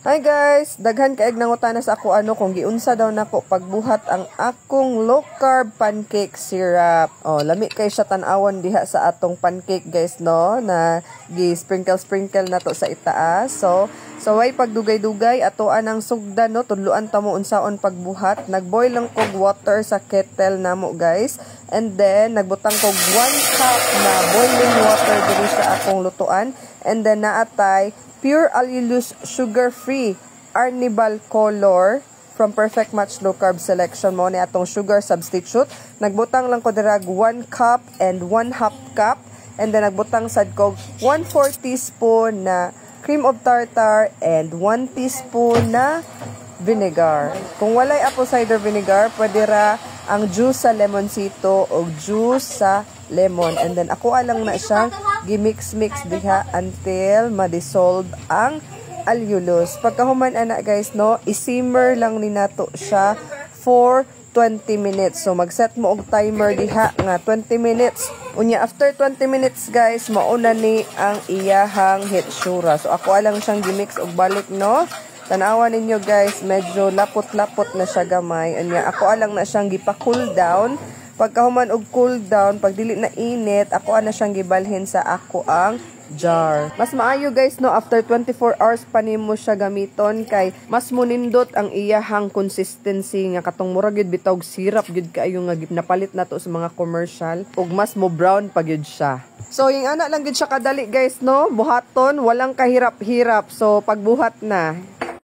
Hi guys, daghan kaig nangutana sa ako kung giunsa daw nako pagbuhat ang akong low carb pancake syrup. Oh, lami kay siya tan-awon diha sa atong pancake guys no na gi-sprinkle na to sa itaas. So way pagdugay-dugay ato anang sugdan no tudloan ta mo unsaon pagbuhat. Nagboil lang kog water sa kettle namo guys. And then nagbutang kog 1 cup na boiling water diri sa akong lutuan. And then naatay pure allulose sugar-free Arnibal Color from Perfect Match Low Carb Selection mo ni atong sugar substitute. Nagbutang lang ko dirag 1 cup and 1/2 cup. And then nagbutang sad ko 1/4 teaspoon na cream of tartar and 1 teaspoon na vinegar. Kung walay apple cider vinegar, pwede ra ang juice sa lemoncito o juice sa lemon. And then ako alang na siyang gimix-mix diha until ma-dissolve ang allulose. Pagkahuman ana guys no, i-simmer lang ni nato siya for 20 minutes. So mag-set mo og timer diha nga 20 minutes. Unya after 20 minutes guys, mauna ni ang iyahang hitsura. So ako alang siyang gimix og balik no. Tanawan ninyo guys, medyo lapot-lapot na siya gamay. Unya ako alang na siyang gipa-cool down. Pagkahuman og cool down, pag dili na init, ako ana siyang gibalhin sa ako ang jar. Mas maayo guys no, after 24 hours pa nimo siya gamiton kay mas munindot ang iyahang consistency nga katong murag gyud bitawg syrup gyud kaayo nga napalit nato sa mga commercial ug mas mo brown pa gyud siya. So yung ana lang gyud siya kadali guys no, buhaton, walang kahirap-hirap. So pagbuhat na.